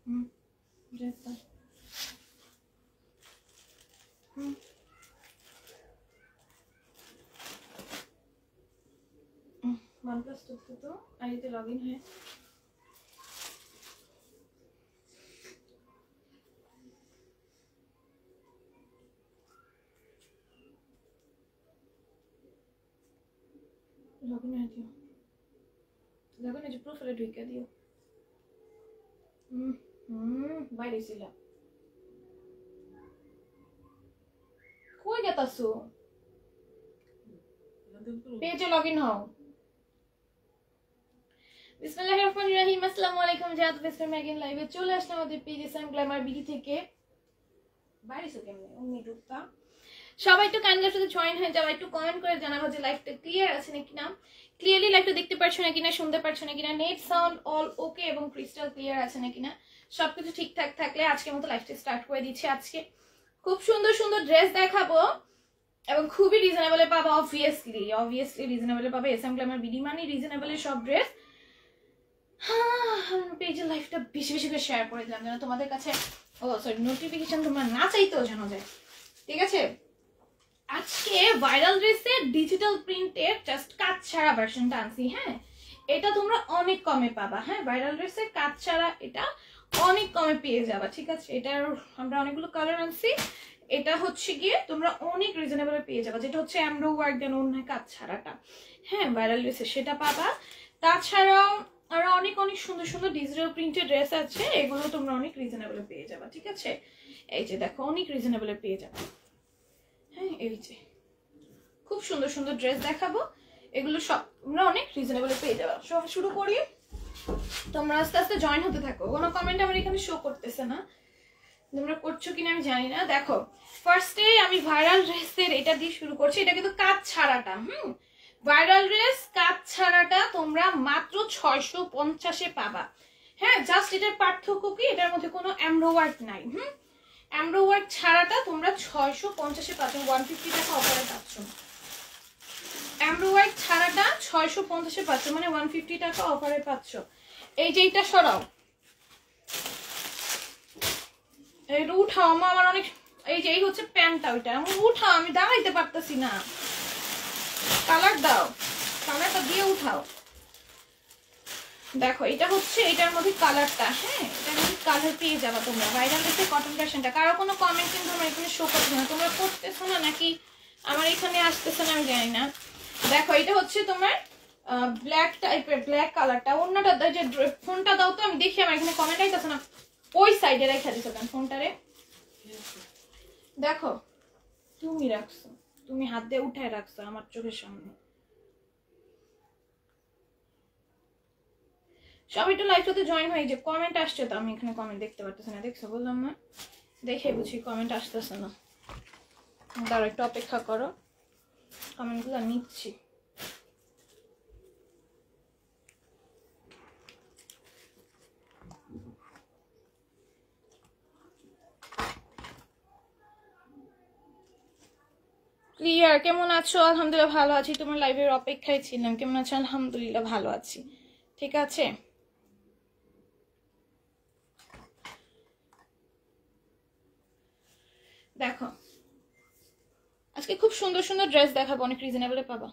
ড্রেসটা OnePlus 2 তো আইতে লগইন है লগইন है दियो লগইন है প্রোফাইলে ঢুকে দিও বাইরে ছিল কই গেতাছো পেজে লগইন হও বিসমিল্লাহিররহমানিররহিম আসসালামু আলাইকুম জাত বেস্টার ম্যাগিন লাইভে চলে আসলাম আমাদের পেজে সাম গ্ল্যামার বিডি থেকে বাইরেছো কেমনে উনি ঢুকতা সবাই একটু কাইন্ডলি সাথে জয়েন হয়ে যাও একটু কমেন্ট করে জানাবো যে লাইভটা ক্লিয়ার আছে নাকি না ক্লিয়ারলি লাইভটা দেখতে পাচ্ছ নাকি না শুনতে পাচ্ছ নাকি না নেট সাউন্ড অল ওকে এবং ক্রিস্টাল ক্লিয়ার আছে নাকি না সবকিছু ঠিকঠাক থাকলে আজকের মতো লাইভটা স্টার্ট করে দিচ্ছি আজকে খুব সুন্দর সুন্দর ড্রেস দেখাবো এবং খুবই রিজনেবলে পাবো অবভিয়াসলি রিজনেবলে পাবে এসএম গ্ল্যামার বিডি মানে রিজনেবলে সব ড্রেস পেজের লাইভটা বেশি বেশি করে শেয়ার করে দিলাম যেন তোমাদের কাছে নোটিফিকেশন তোমরা না চাইতেও জানা যায় ঠিক আছে আজকে ভাইরাল ড্রেসের ডিজিটাল প্রিন্টের জাস্ট কাজ ছাড়া ভার্সনটা আনছি হ্যাঁ এটা তোমরা অনেক কমে পাবা হ্যাঁ ভাইরাল ড্রেসের কাজ ছাড়া এটা অনেক কমে পেয়ে যাবা ঠিক আছে এটার আমরা অনেকগুলো কালার আনছি এটা হচ্ছে গিয়ে তোমরা অনেক রিজনেবলে পেয়ে যাবা যেটা হচ্ছে এমব্রো ওয়ার্ক দেন অন্য কাজ ছাড়াটা হ্যাঁ ভাইরাল ড্রেসের সেটা পাবা তাছাড়াও আরো অনেক অনেক সুন্দর সুন্দর ডিজিটাল প্রিন্টেড ড্রেস আছে এগুলো তোমরা অনেক রিজনেবলে পেয়ে যাবা ঠিক আছে এই যে দেখো অনেক রিজনেবলে পেয়ে যাবা হ্যাঁ এই যে খুব সুন্দর সুন্দর ড্রেস দেখাবো এগুলো সব তোমরা অনেক রিজনেবলে পেয়ে যাবা সব শুরু করি তোমরা আস্তে আস্তে জয়েন হতে থাকো কোনো কমেন্ট আমার এখানে শো করতেছে না তোমরা করছো কিনা আমি জানি না দেখো ফার্স্টে আমি ভাইরাল ড্রেসের এটা দিয়ে শুরু করছি এটা কিন্তু কাজ ছাড়াটা ভাইরাল ড্রেস কাজ ছাড়াটা তোমরা মাত্র 650 এ পাবা হ্যাঁ জাস্ট এটার পার্থক্য কি এটার মধ্যে কোনো এমব্রো ওয়ার্ক নাই এমব্রো ওয়ার্ক ছাড়াটা তোমরা 650 এ পাচ্ছ 150 টাকা অফারে পাচ্ছ এমব্রো ওয়ার্ক ছাড়াটা 650 এ পাচ্ছ মানে 150 টাকা অফারে পাচ্ছ এই যে এটা সরাও এই উঠাও আমার অনেক এই যে এই হচ্ছে প্যান্টটা ওইটা আমি উঠাও আমি দাঁড়াইতে পারতেছি না কালার দাও কালারটা দিয়ে উঠাও দেখো এটা হচ্ছে এটার মধ্যে কালারটা হ্যাঁ এটার মধ্যে কালার পেয়ে যাবা তোমরা ভাইরাল ড্রেসের কটন ফ্যাশনটা কারো কোনো কমেন্ট কিন্তু আমার এখানে শো করছে না তোমরা করতেছো না নাকি আমার এখানে আসতেছে না আমি জানি না দেখো এটা হচ্ছে তোমার ব্ল্যাক টাইপের ব্ল্যাক কালারটা অন্যটা যে ফোনটা দাও তো আমি দেখি আমার এখানে কমেন্ট আইতাছে না ওই সাইডে রেখে দিছো কেন ফোনটারে দেখো তুমি রাখছো তুমি হাত দিয়ে উঠায় রাখছো আমার চোখের সামনে সবাই একটু লাইভটাতে জয়েন হয়ে যে কমেন্ট আসছে তো আমি এখানে কমেন্ট দেখতে পারতেছি না দেখছো বললাম না দেখে বুঝি কমেন্ট আসতেছে না দাঁড়াও একটু অপেক্ষা করো কমেন্টগুলো নিচ্ছি ক্লিয়ার কেমন আছো আলহামদুলিল্লাহ ভালো আছি তোমার লাইভের অপেক্ষায় ছিলাম কেমন আছো আলহামদুলিল্লাহ ভালো আছি ঠিক আছে দেখো আজকে খুব সুন্দর সুন্দর ড্রেস দেখাবো অনেক রিজনেবলে পাবা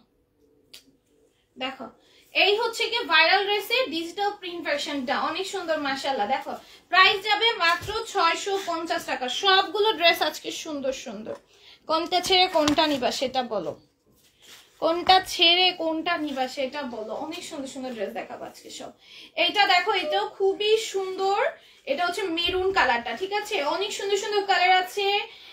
দেখো এই হচ্ছে কি ভাইরাল ড্রেসের ডিজিটাল প্রিন্ট ভার্সনটা অনেক সুন্দর মাশাআল্লাহ দেখো প্রাইস যাবে মাত্র 650 টাকা সবগুলো ড্রেস আজকে সুন্দর সুন্দর কোনটা ছেড়ে কোনটা নিবা সেটা বলো কোনটা ছেড়ে কোনটা নিবা সেটা বলো অনেক সুন্দর সুন্দর ড্রেস দেখাবো আজকে সব এইটা দেখো এটাও খুবই সুন্দর এটা হচ্ছে মেরুন কালারটা ঠিক আছে অনেক সুন্দর সুন্দর কালার আছে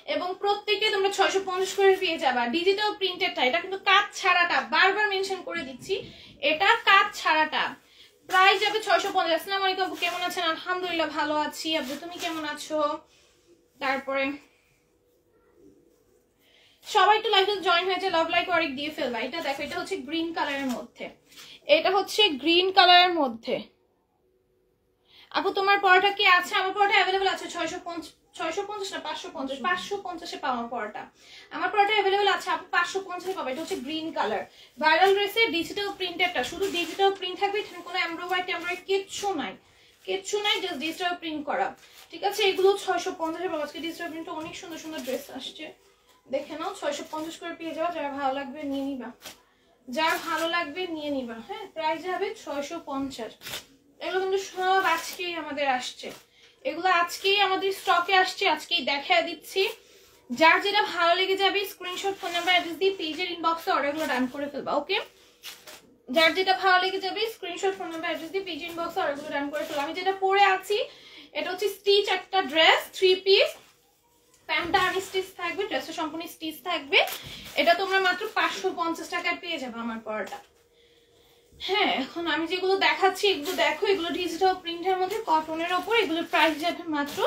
এবং প্রত্যেকটা তোমরা 650 করে পেয়ে যাবা ডিজিটাল প্রিন্টেডটা এটা কিন্তু কাজ ছাড়াটা বারবার মেনশন করে দিচ্ছি এটা কাজ ছাড়াটা প্রাইস যাবে 650 আসসালামু আলাইকুম আপু কেমন আছেন আলহামদুলিল্লাহ ভালো আছি আপু তুমি কেমন আছো তারপরে সবাই একটু লাইভে জয়েন হয়েছে লাভ লাইক ওয়ারিক দিয়ে ফেলবা এটা দেখো এটা হচ্ছে গ্রিন কালারের মধ্যে এটা হচ্ছে গ্রিন কালারের মধ্যে আপু তোমার পরোটা কি আছে আমার পরোটা अवेलेबल আছে 650 না 550 550 এ পাওয়া পরোটা আমার পরোটা अवेलेबल আছে আপু 550 এ পাবে এটা হচ্ছে গ্রিন কালার ভাইরাল ড্রেসে ডিজিটাল প্রিন্টেডটা শুধু ডিজিটাল প্রিন্ট থাকবে এখানে কোনো এমব্রয়ডারি কিচ্ছু নাই কিচ্ছু নাই, জাস্ট ডিজিটাল প্রিন্ট করা, ঠিক আছে। এগুলো 650 পাবো। আজকে ডিজিটাল প্রিন্টে অনেক সুন্দর সুন্দর ড্রেস আসছে, দেখে নাও। 650 করে পেয়ে যাওয়া, যারা ভালো লাগবে নিয়ে নিবা, যার ভালো লাগবে নিয়ে নিবা। হ্যাঁ, প্রাইস হবে 650। এগুলো কিন্তু সব আজকেই আমাদের আসছে, এগুলো আজকেই আমাদের স্টকে আসছে, আজকেই দেখা দিচ্ছি। যার যেটা ভালো লেগে যাবে স্ক্রিনশট, ফোন নাম্বার, অ্যাড্রেস দিয়ে পেজের ইনবক্সে অর্ডারগুলো ডান করে ফেলবা। ওকে, যার যেটা ভালো লেগে যাবে স্ক্রিনশট, ফোন নাম্বার, অ্যাড্রেস দিয়ে পেজের ইনবক্সে অর্ডারগুলো ডান করে ফেলবা। আমি যেটা পরে আছি এটা হচ্ছে স্টিচ একটা ড্রেস, 3 পিস, প্যান্টটা আনস্টিচ থাকবে, ড্রেসটা সম্পূর্ণ স্টিচ থাকবে। এটা তোমরা মাত্র 550 টাকায় পেয়ে যাবে আমার পরাটা। হ্যাঁ, এখন আমি যেগুলো দেখাচ্ছি এগুলো দেখো, এগুলো ডিজিটাল প্রিন্টের মধ্যে কটনের ওপর, এগুলোর প্রাইস যাবে মাত্র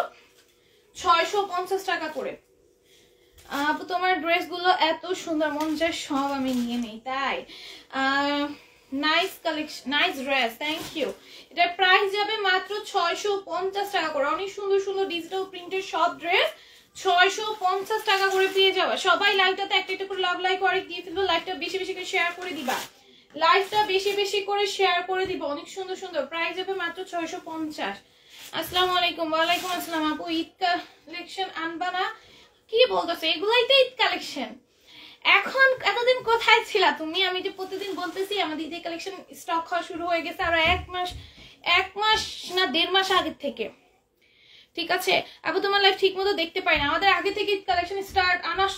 650 টাকা করে। আপু তোমার ড্রেসগুলো এত সুন্দর, মন চায় সব আমি নিয়ে নেই, তাই nice collection, nice dress, thank you. এটার প্রাইস যাবে মাত্র 650 টাকা করে। অনেক সুন্দর সুন্দর ডিজিটাল প্রিন্টের সব ড্রেস 650 টাকা করে পেয়ে যাওয়া। সবাই লাইভটাতে একটা একটা করে লাভ লাইক করে দিয়ে ফেলবো, লাইভটা বেশি বেশি করে শেয়ার করে দিবা, লাইভটা বেশি বেশি করে শেয়ার করে দিবা। অনেক সুন্দর সুন্দর, প্রাইস যাবে মাত্র 650। আসসালামু আলাইকুম। ওয়ালাইকুম আসসালাম। আপু ঈদ কালেকশন আনবা না? কি বলতেছো, এগুলাই তো ঈদ কালেকশন। এখন এতদিন কোথায় ছিলা তুমি? আমি যে প্রতিদিন বলতেছি আমাদের ঈদের কালেকশন স্টক হওয়া শুরু হয়ে গেছে আরো 1 মাস না 1.5 মাস আগের থেকে, ঠিক আছে। আপু তোমার লাইভ ঠিক মতো দেখতে পাই না। আমাদের আগে থেকে ঈদ কালেকশন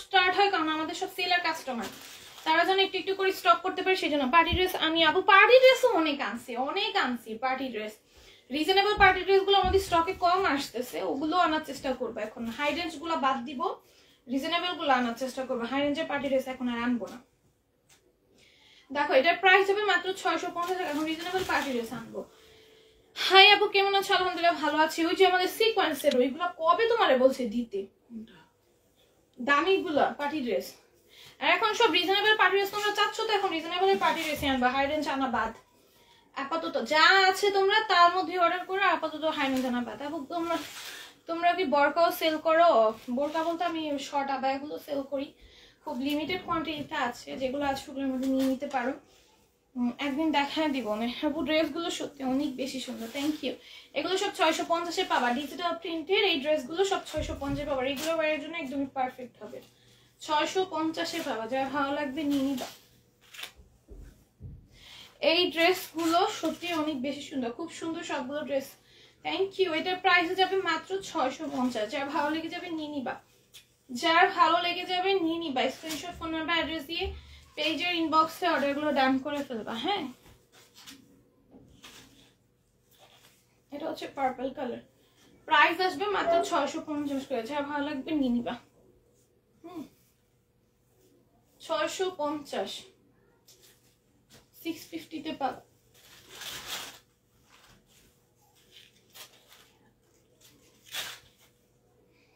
স্টার্ট হয়, কারণ আমাদের সব সেলার কাস্টমার, তারা যেন একটু একটু করে স্টক করতে পারে, সেই জন্য। পার্টি ড্রেস আমি আপু পার্টি ড্রেসও অনেক আনছি party dress. Reasonable party dress গুলো আমাদের স্টকে কম আসতেছে, ওগুলো আনার চেষ্টা করবো এখন। হাই রেঞ্জ গুলো বাদ দিব, রিজনেবল গুলো আনার চেষ্টা করবো। হাই রেঞ্জের পার্টি ড্রেস এখন আর আনবো না। দেখো এটার প্রাইস হবে মাত্র 650 টাকা। এখন রিজনেবল পার্টি ড্রেস আনবো। হাই আপু কেমন আছো? আলহামদুলিল্লাহ ভালো আছি। ওই যে আমাদের সিকোয়েন্সের ওইগুলো কবে তোমারে বলছে দিতে, দামি গুলা পার্টি ড্রেস। আর এখন সব রিজনেবল পার্টি ড্রেস তোমরা চাচ্ছ, তো এখন রিজনেবল পার্টি ড্রেস আনবা, হাই রেঞ্জ আনা বাদ। আপাতত যা আছে তোমরা তার মধ্যে অর্ডার করো, আপাতত হাই রেঞ্জ আনা বাদ। আপু তোমরা কি বোরকাও সেল করো? বোরকা বলতে আমি শর্ট আবায়াগুলো সেল করি, খুব লিমিটেড কোয়ান্টিটিতে আছে, যেগুলো আছে সেগুলোর মধ্যে নিয়ে নিতে পারো, একদিন দেখায় দিব না। আপু ড্রেসগুলো সত্যি অনেক বেশি সুন্দর, থ্যাংক ইউ। এগুলো সব 650-এ পাবা, ডিজিটাল প্রিন্টের এই ড্রেসগুলো সব 650-এ পাবা। রেগুলার ওয়ারের জন্য একদমই পারফেক্ট হবে, 650-এ পাবা, যারা ভালো লাগবে নিয়ে নিবা। এই ড্রেসগুলো সত্যি অনেক বেশি সুন্দর, খুব সুন্দর সবগুলো ড্রেস, থ্যাংক ইউ। এটার প্রাইস যাবে মাত্র 650। যার ভালো লেগে যাবে নিয়ে নিবা, যার ভালো লেগে যাবে নিয়ে নিবা। স্ক্রিনশট, ফোন নাম্বার, অ্যাড্রেস দিয়ে পেজের ইনবক্সে অর্ডারগুলো ডান করে ফেলবা। হ্যাঁ, এটা হচ্ছে পার্পল কালার, প্রাইস আসবে মাত্র 650 করে। যার ভালো লাগবে নিয়ে নিবা। 650, 650-তে পাবা।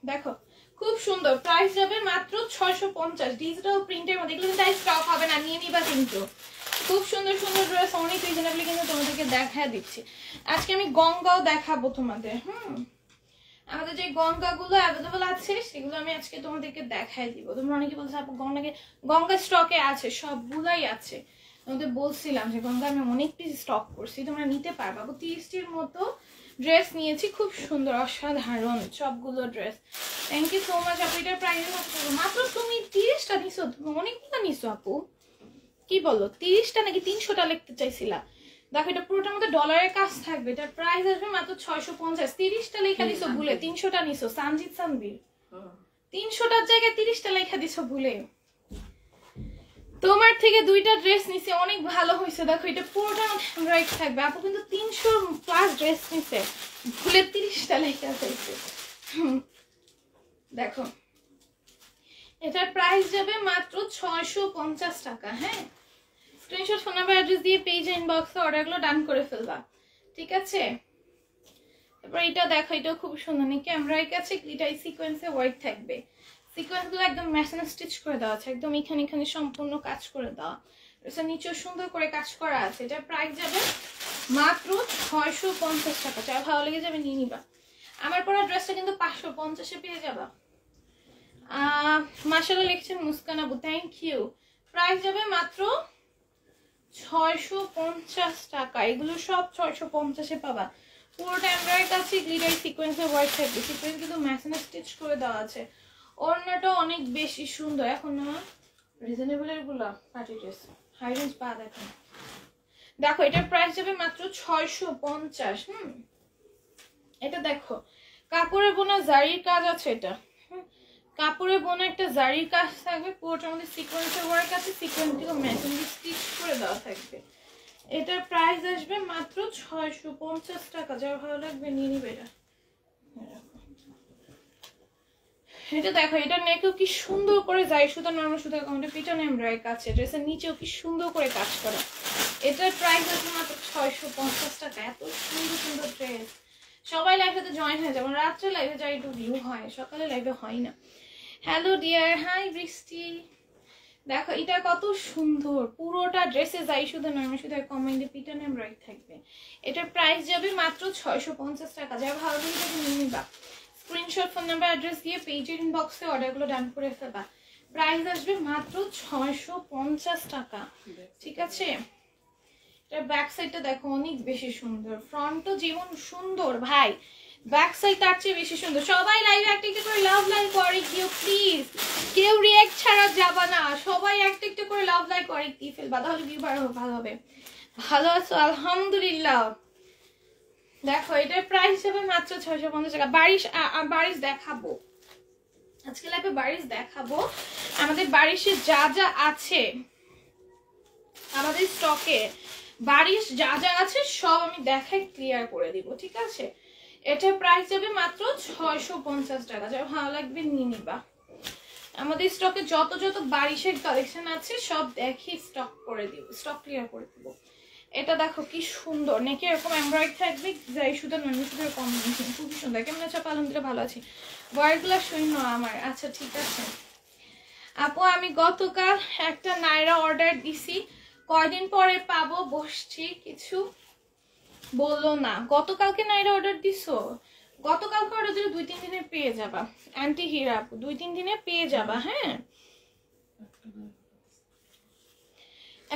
দেখো খুব সুন্দর, প্রাইস যাবে মাত্র 650, ডিজিটাল প্রিন্টের মধ্যে। এগুলো কিন্তু স্টক হবে না, নিয়ে নিবা কিন্তু। খুব সুন্দর সুন্দর ড্রেস, অনেক রিজনেবলি কিন্তু তোমাদেরকে দেখায় দিচ্ছি। আজকে আমি গঙ্গাও দেখাবো তোমাদের। আমাদের যে গঙ্গাগুলো অ্যাভেলেবল আছে সেগুলো আমি আজকে তোমাদেরকে দেখায় দিব। তোমরা অনেকে বলছো আপু গঙ্গা স্টকে আছে, সবগুলাই আছে। তোমাদের বলছিলাম যে গঙ্গা আমি অনেক পিস স্টক করছি, তোমরা নিতে পারবা। 30টির মতো ড্রেস নিয়েছি, খুব সুন্দর অসাধারণ সবগুলো dress. Thank you so much আপু। এটার প্রাইস মাত্র, তুমি 30টা নিছো, তুমি অনেকগুলো নিছো আপু। কি বলো 30টা নাকি 300টা লিখতে চাইছিলা? দেখো এটা পুরোটার মধ্যে ডলারের কাজ থাকবে, এটার প্রাইস আসবে মাত্র 650। 30টা লেখা দিছো ভুলে, 300টা নিছো। সানজিৎ সানবীর 300টার জায়গায় 30টা লেখা দিছো ভুলে। তোমার থেকে 2টা ড্রেস নিছে, অনেক ভালো হয়েছে। দেখো এটা পুরোটার মধ্যে এমব্রয়ডারি থাকবে। আপু কিন্তু 300+ ড্রেস নিছে, ভুলে 30টা লেখা চাইছে। দেখো এটার প্রাইস যাবে মাত্র 650 টাকা। হ্যাঁ, স্ক্রিনশট, ফোন নাম্বার, অ্যাড্রেস দিয়ে পেজে ইনবক্সে অর্ডারগুলো ডান করে ফেলবা, ঠিক আছে। তারপর এটা দেখো, এটাও খুব সুন্দর, নাকি এমব্রয়ডারি আছে, গ্লিটার সিকোয়েন্সে ওয়ার্ক থাকবে। সিকোয়েন্সগুলো একদম মেশিনে স্টিচ করে দেওয়া আছে, একদম এখানে সম্পূর্ণ কাজ করে দেওয়া। এটা নিচেও সুন্দর করে কাজ করা আছে। এটার প্রাইস যাবে মাত্র 650 টাকা। যারা ভালো লেগে যাবে নিয়ে নিবা। আমার পরা ড্রেসটা কিন্তু 550-এ পেয়ে যাবা। মাশাআল্লাহ লিখছেন মুস্কান আপু, থ্যাংক ইউ। প্রাইস যাবে মাত্র 650 টাকা। এগুলো সব 650-এ পাবা। পুরোটা এমব্রয়ডারি কাছে গ্লিটারি সিকোয়েন্সের ওয়ার্ক থাকবে। সিকোয়েন্স কিন্তু ম্যাচিং স্টিচ করে দেওয়া আছে। ওড়নাটা অনেক বেশি সুন্দর। এখন না রিজনেবল এর গুলা পার্টি ড্রেস হাই রেঞ্জ পা দেখো। দেখো এটার প্রাইস যাবে মাত্র 650। এটা দেখো কাপড়ে বোনা জারির কাজ আছে। এটা কাপড়ে বোনা একটা জারির কাজ থাকবে। পুরোটার মধ্যে সিকোয়েন্সের ওয়ার্ক আছে। সিকোয়েন্স গুলো ম্যাচিং স্টিচ করে দেওয়া থাকবে। এটার প্রাইস আসবে মাত্র 650 টাকা। যার ভালো লাগবে নিয়ে নিবে এটা। এটা দেখো এটা নেকেও কি সুন্দর করে যায় সুতা নরমাল সুতা কাউন্টে পিটন এমব্রয়ডারি কাজ। ড্রেসের নিচেও কি সুন্দর করে কাজ করা। এটার প্রাইস আসবে মাত্র 650 টাকা। এত সুন্দর সুন্দর ড্রেস। সবাই লাইভে জয়েন হয়ে যাবে। রাত্রে লাইভে যাই একটু ভিউ হয়, সকালে লাইভে হয় না। হ্যালো ডিয়ার, হাই বৃষ্টি। দেখো এটা কত সুন্দর। পুরোটা ড্রেসে যাই শুধু নরমাল শুধু কমেন্টে পিটন এমব্রয়ডারি থাকবে। এটার প্রাইস যাবে মাত্র 650 টাকা। যার ভালো লাগে তাকে নিয়ে নিবা। স্ক্রিনশট, ফোন নাম্বার, অ্যাড্রেস দিয়ে পেজের ইনবক্সে অর্ডারগুলো ডান করে ফেলবা। প্রাইস আসবে মাত্র 650 টাকা। ঠিক আছে, এটার ব্যাক সাইডটা দেখো অনেক বেশি সুন্দর। ফ্রন্টও যেমন সুন্দর ভাই, ব্যাক সাইড তার চেয়ে বেশি সুন্দর। সবাই লাইভে একটা একটা করে লাভ লাইক করে দিও প্লিজ। কেউ রিঅ্যাক্ট ছাড়া যাবা না, সবাই একটা একটা করে লাভ লাইক করে দিয়ে ফেলবা, তাহলে ভিউ ভালো হবে। ভালো আছো? আলহামদুলিল্লাহ। দেখো এটার প্রাইস হবে মাত্র 650 টাকা। বারিশ দেখাবো আজকে লাইভে, বারিশ দেখাবো। আমাদের বারিশে যা যা আছে আমাদের স্টকে, বারিশ যা যা আছে সব আমি দেখাই, ক্লিয়ার করে দিব। ঠিক আছে, এটার প্রাইস যাবে মাত্র 650 টাকা। যার ভালো লাগবে নিয়ে নিবা। আমাদের স্টকে যত যত বারিশের কালেকশন আছে সব দেখি স্টক করে দিব, স্টক ক্লিয়ার করে দিব। এটা দেখো কি সুন্দর, নেকে এরকম এমব্রয়ডারি থাকবে, যাই শুধু নর্মাল সুতার কম্বিনেশন খুবই সুন্দর। কেমন আছে? আলহামদুলিল্লাহ ভালো আছি। ওয়ার্ডগুলো শূন্য আমার। আচ্ছা ঠিক আছে আপু, আমি গতকাল একটা নাইরা অর্ডার দিছি, কয়দিন পরে পাবো বসছি, কিছু বললো না। গতকালকে নাইরা অর্ডার দিছো? গতকালকে অর্ডার দিলে 2-3 দিনে পেয়ে যাবা আন্টি হিরা আপু, 2-3 দিনে পেয়ে যাবা। হ্যাঁ,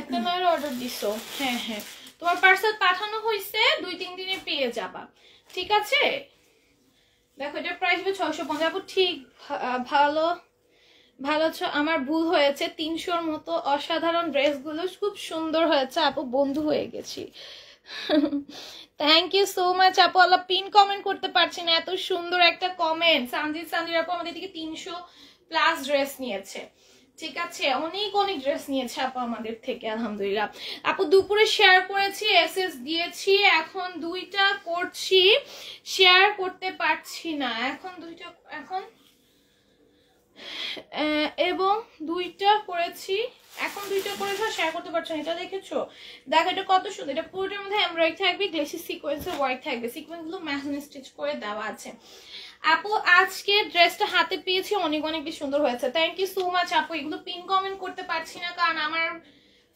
একটা নাইরা অর্ডার দিছো? হ্যাঁ হ্যাঁ, তোমার পার্সেল পাঠানো হয়েছে, 2-3 দিনে পেয়ে যাবা। ঠিক আছে, দেখো এটার প্রাইস হবে 650 আপু। ঠিক ভালো ভালো আছো? আমার ভুল হয়েছে, 300-র মতো অসাধারণ ড্রেসগুলো খুব সুন্দর হয়েছে আপু, বন্ধু হয়ে গেছি। থ্যাংক ইউ সো মাচ আপু। আল্লাহ পিন কমেন্ট করতে পারছি না, এত সুন্দর একটা কমেন্ট। সানজিদ আপু আমাদের থেকে 300+ ড্রেস নিয়েছে। ঠিক আছে, অনেক অনেক ড্রেস নিয়েছে আপু আমাদের থেকে, আলহামদুলিল্লাহ। আপু দুপুরে শেয়ার করেছি, এসএস দিয়েছি, এখন 2টা করছি, শেয়ার করতে পারছি না। এখন 2টা, এখন এবং 2টা করেছি, এখন 2টা করেছো, শেয়ার করতে পারছো না। এটা দেখেছো? দেখো এটা কত সুন্দর। এটা পুরোটার মধ্যে এমব্রয়ডারি থাকবে, গ্লেসি সিকোয়েন্সের ওয়ার্ক থাকবে। সিকোয়েন্সগুলো ম্যাচিং স্টিচ করে দেওয়া আছে। আপু আজকে ড্রেসটা হাতে পেয়েছি, অনেক অনেক বেশি সুন্দর হয়েছে। থ্যাংক ইউ সো মাচ আপু। এগুলো পিন কমেন্ট করতে পারছি না কারণ আমার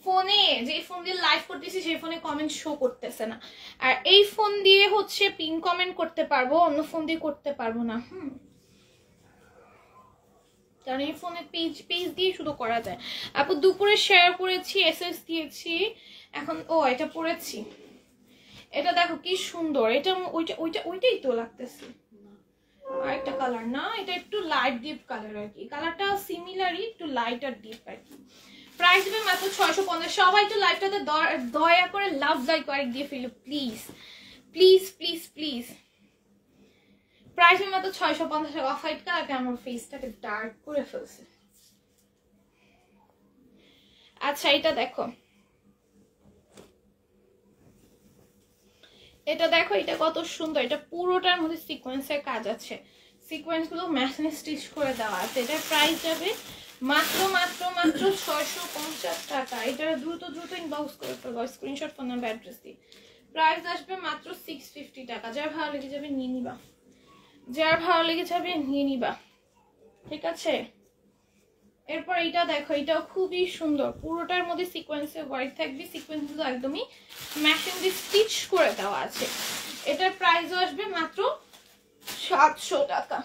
ফোনে, যে ফোন দিয়ে লাইভ করতেছি সেই ফোনে কমেন্ট শো করতেছে না, আর এই ফোন দিয়ে হচ্ছে পিন কমেন্ট করতে পারবো, অন্য ফোন দিয়ে করতে পারবো না। কারণ এই ফোনে পেজ দিয়ে শুধু করা যায়। আপু দুপুরে শেয়ার করেছি, এসএস দিয়েছি, এখন এটা পরেছি। এটা দেখো কি সুন্দর। এটা ওইটাই তো লাগতেছে, আরেকটা কালার না, এটা একটু লাইট ডিপ কালার আর কি, কালারটা সিমিলারই, একটু লাইট আর ডিপ আর কি। প্রাইস হবে মাত্র 650। সবাই তো লাইভটাতে দয়া করে লাভ লাইক করে দিয়ে ফেলো please please please please. Price হবে মাত্র 650 টাকা। অফ হোয়াইট কালারটা আমার ফেসটাকে ডার্ক করে ফেলছে। আচ্ছা এটা দেখো, এটা দেখো, এটা কত সুন্দর। এটা পুরোটার মধ্যে সিকোয়েন্সের কাজ আছে, সিকোয়েন্স গুলো ম্যাচিং স্টিচ করে দেওয়া আছে। এটার প্রাইস যাবে মাত্র মাত্র মাত্র 650 টাকা। এটা দ্রুত ইনবক্স করে ফেলবো, স্ক্রিনশট, ফোন নাম্বার, অ্যাড্রেস দিয়ে। প্রাইস আসবে মাত্র 650 টাকা। যার ভালো লেগে যাবে নিয়ে নিবা, যার ভালো লেগে যাবে নিয়ে নিবা। ঠিক আছে, এরপর এটা দেখো, এটাও খুবই সুন্দর। পুরোটার মধ্যে সিকোয়েন্সের ওয়ার্ক থাকবে, সিকোয়েন্স গুলো একদমই ম্যাচিং দিয়ে স্টিচ করে দেওয়া আছে। এটার প্রাইসও আসবে মাত্র 700 টাকা,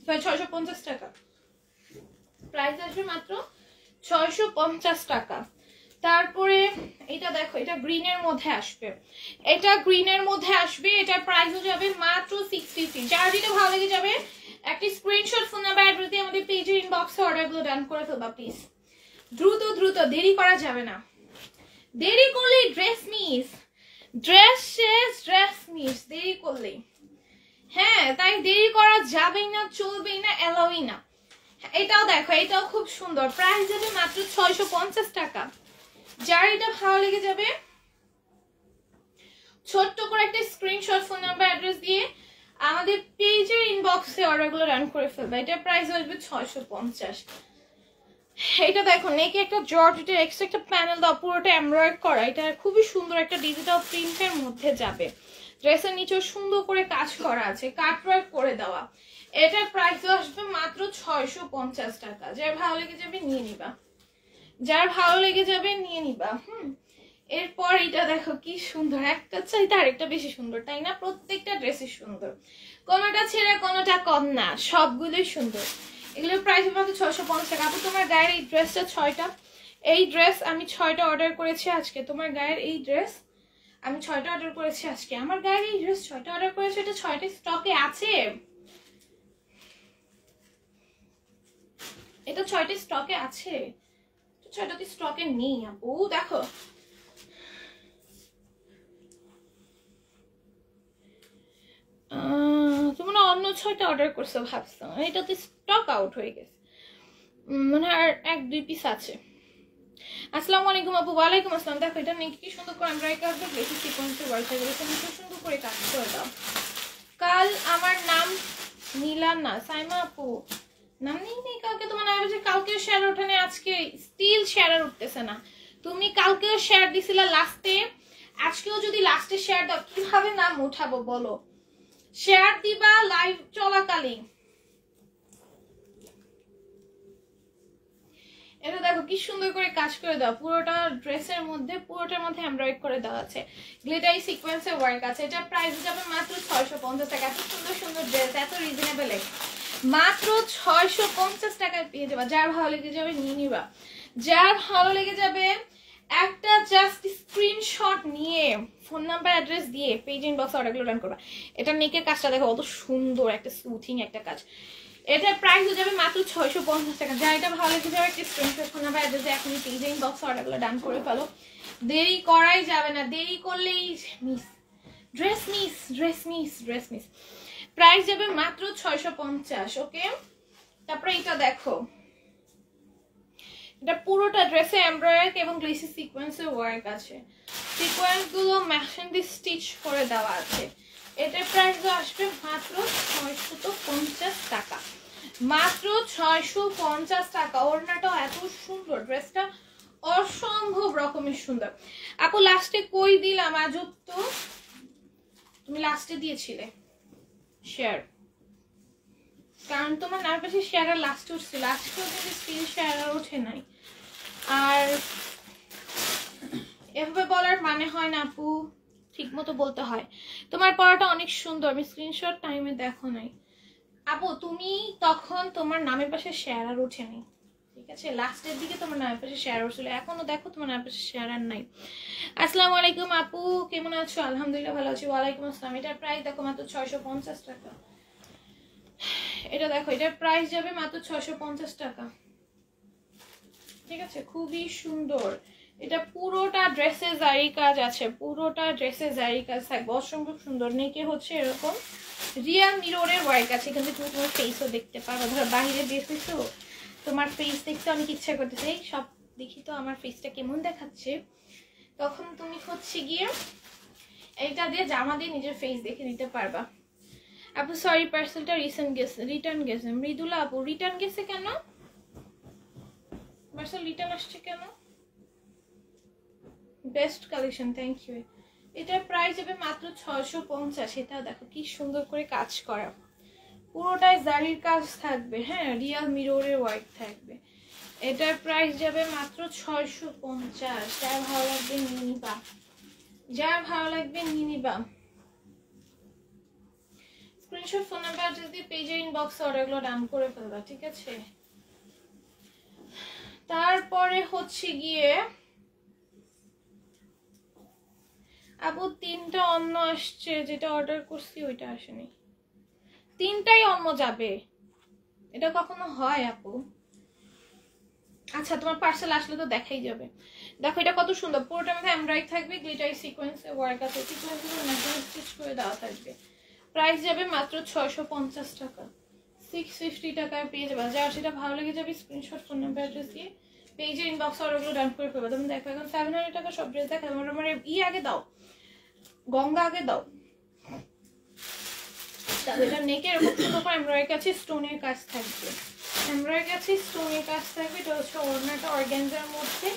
650 টাকা। প্রাইস আসবে মাত্র 650 টাকা। তারপরে এটা দেখো, এটা গ্রিনের মধ্যে আসবে, এটা গ্রিনের মধ্যে আসবে, এটা প্রাইসও যাবে মাত্র 63। যার যেটা ভালো লেগে যাবে একটা স্ক্রিনশট ফোন নাম্বার অ্যাড্রেস দিয়ে আমাদের পেজের ইনবক্সে অর্ডারগুলো ডান করে ফেলবা প্লিজ। দ্রুত দ্রুত, দেরি করা যাবে না, দেরি করলেই ড্রেস মিস, ড্রেস শেষ, ড্রেস মিস দেরি করলেই। হ্যাঁ, তাই দেরি করা যাবেই না, চলবেই না, এলাওই না। এটাও দেখো, এটাও খুব সুন্দর, প্রাইস যাবে মাত্র 650 টাকা। যার এটা ভালো লেগে যাবে ছোট্ট করে একটা স্ক্রিনশট ফোন নাম্বার অ্যাড্রেস দিয়ে আমাদের পেজের ইনবক্সে অর্ডারগুলো রান করে ফেলবে। এটা প্রাইস আসবে 650। এটা দেখো, নেকে একটা জর্জেটের এক্সট্রা একটা প্যানেল দাও, পুরোটা এমব্রয়েড করা, এটা খুবই সুন্দর একটা ডিজিটাল প্রিন্টের মধ্যে যাবে। ড্রেসের নিচেও সুন্দর করে কাজ করা আছে, কাটওয়ার্ক করে দেওয়া। এটার প্রাইস আসবে মাত্র 650 টাকা। যার ভালো লেগে যাবে নিয়ে নিবা, যার ভালো লেগে যাবে নিয়ে নিবা। এরপর এটা দেখো কি সুন্দর, একটা চাইতে আরেকটা বেশি সুন্দর, তাই না? প্রত্যেকটা ড্রেসই সুন্দর, কোনোটা ছেড়ে কোনোটা কম না, সবগুলোই সুন্দর। এগুলোর প্রাইস মাত্র 650 টাকা। আপু তোমার গায়ের এই ড্রেসটা 6টা, এই ড্রেস আমি 6টা অর্ডার করেছি আজকে। তোমার গায়ের এই ড্রেস আমি 6টা অর্ডার করেছি আজকে। আমার গায়ের এই ড্রেস 6টা অর্ডার করেছি, এটা 6টা স্টকে আছে, এটা 6টা স্টকে আছে, 6টাতে স্টকে নেই আপু। দেখো তোমরা অন্য 6টা অর্ডার করছো ভাবছো, এটাতে স্টক আউট হয়ে গেছে, মানে আর 1-2 পিস আছে। আসসালামু আলাইকুম আপু। ওয়ালাইকুম আসসালাম। দেখো এটা নেই কি সুন্দর করে এমব্রয়ডারি কাজ করে, বেশি সিকোয়েন্সে ওয়ার্ক থাকে, এটা সুন্দর করে কাজ করে দাও। কাল আমার নাম নীলা না সাইমা আপু, নাম নেই কালকে তোমার নাম হচ্ছে, কালকেও শেয়ার ওঠানে, আজকে স্টিল শেয়ার আর উঠতেছে না। তুমি কালকেও শেয়ার দিছিলা লাস্টে, আজকেও যদি লাস্টে শেয়ার দাও কিভাবে নাম উঠাবো বলো? শেয়ার দিবা লাইভ চলাকালীন। এটা দেখো কি সুন্দর করে কাজ করে দাও, পুরোটা ড্রেসের মধ্যে, পুরোটার মধ্যে এমব্রয়ডারি করে দেওয়া আছে, গ্লিটারি সিকোয়েন্সের ওয়ার্ক আছে। এটা প্রাইস যাবে মাত্র 650 টাকা। এত সুন্দর সুন্দর ড্রেস, এত রিজনেবল, মাত্র 650 টাকায় পেয়ে যাবা। যার ভালো লেগে যাবে নিয়ে নিবা, যার ভালো লেগে যাবে একটা জাস্ট স্ক্রিনশট নিয়ে ফোন নাম্বার অ্যাড্রেস দিয়ে পেজ ইনবক্সে অর্ডারগুলো রান করবা। এটা নেকের কাজটা দেখো কত সুন্দর, একটা সুথিং একটা কাজ। এটার প্রাইস হয়ে যাবে মাত্র 650 টাকা। যা এটা ভালো লেগে যাবে একটা স্ক্রিনশট ফোন নাম্বার অ্যাড্রেসে এখনই পেজ ইনবক্সে অর্ডারগুলো ডান করে ফেলো, দেরি করাই যাবে না, দেরি করলেই miss, dress miss, dress miss, dress miss. Price যাবে মাত্র 650। ওকে, তারপরে এটা দেখো, এটা পুরোটা ড্রেসে এমব্রয়ডারি এবং গ্লেসি সিকোয়েন্সের ওয়ার্ক আছে, সিকোয়েন্স গুলো মেশিন দিয়ে স্টিচ করে দেওয়া আছে। এটার প্রাইস আসবে মাত্র 650 টাকা, মাত্র 650 টাকা। ওড়নাটাও এত সুন্দর, ড্রেসটা অসম্ভব রকমের সুন্দর। আপু লাস্টে কই দিলাম আজব তো, তুমি লাস্টে দিয়েছিলে শেয়ার, কারণ তোমার নার পাশে শেয়ার আর লাস্টে উঠছিল, আজকেও কিন্তু স্টিল শেয়ার আর ওঠে নাই। আর এভাবে বলার মানে হয় না আপু, ঠিক মতো বলতে হয়। তোমার পড়াটা অনেক সুন্দর, আমি স্ক্রিনশট টাইমে দেখো নাই আপু, তুমি তখন তোমার নামের পাশে শেয়ার আর ওঠে নাই, ঠিক আছে? লাস্টের দিকে তোমার নামের পাশে শেয়ার উঠছিল, এখনো দেখো তোমার নামের পাশে শেয়ার আর নাই। আসসালামু আলাইকুম আপু, কেমন আছো? আলহামদুলিল্লাহ ভালো আছি। ওয়ালাইকুম আসসালাম। এটার প্রাইস দেখো মাত্র 650 টাকা। এটা দেখো, এটার প্রাইস যাবে মাত্র 650 টাকা, ঠিক আছে? খুবই সুন্দর, এটা পুরোটা ড্রেসে জারি কাজ আছে, পুরোটা ড্রেসে জারি কাজ থাকবে, অসম্ভব সুন্দর। নেকে হচ্ছে এরকম রিয়াল মিররের ওয়ার্ক আছে, এখানে তুমি তোমার ফেসও দেখতে পারো। ধরো বাইরে বের হইছো, তোমার ফেস দেখতে অনেক ইচ্ছা করতেছে, সব দেখি তো আমার ফেসটা কেমন দেখাচ্ছে, তখন তুমি হচ্ছে গিয়ে এইটা দিয়ে জামা দিয়ে নিজের ফেস দেখে নিতে পারবা। আপু সরি পার্সেলটা রিটার্ন গেছে। মৃদুলা আপু রিটার্ন গেছে কেন? পার্সেল রিটার্ন আসছে কেন? Best collection, thank you. এটার প্রাইস যাবে মাত্র 650। এটা দেখো কি সুন্দর করে কাজ করা, পুরোটাই জারির কাজ থাকবে, হ্যাঁ রিয়াল মিররের ওয়ার্ক থাকবে। এটার প্রাইস যাবে মাত্র 650। যার ভালো লাগবে নিয়ে নিবা, যার ভালো লাগবে নিয়ে নিবা। স্ক্রিনশট ফোন নাম্বার যদি পেজের ইনবক্সে অর্ডারগুলো ডান করে ফেলবা, ঠিক আছে? তারপরে হচ্ছে গিয়ে আপু 3টা অন্য আসছে, যেটা অর্ডার করছি ওইটা আসেনি। 3টাই অন্য যাবে, এটা কখনো হয় আপু? আচ্ছা তোমার পার্সেল আসলে তো দেখাই যাবে। দেখো এটা কত সুন্দর, পুরোটার মধ্যে এমব্রয়ডারি থাকবে, গ্লিটার সিকোয়েন্সে ওয়ার্ক আছে, সিকোয়েন্সগুলো ম্যাচিং স্টিচ করে দেওয়া থাকবে। প্রাইস যাবে মাত্র 650 টাকা, 650 টাকায় পেয়ে যাবে। যার সেটা ভালো লেগে যাবে স্ক্রিনশট ফোন নাম্বার অ্যাড্রেস দিয়ে পেজে ইনবক্স অর্ডারগুলো ডান করে ফেলবে। তুমি দেখো এখন 700 টাকা সব ড্রেস দেখা, আমার আগে দাও, গঙ্গা আগে দাও। এটা নেকের উপর ছোট করে এমব্রয়ডারি কাছে স্টোনের কাজ থাকবে, এমব্রয়ডারি কাছে স্টোনের কাজ থাকবে। এটা হচ্ছে ওড়নাটা অর্গানজার মধ্যে,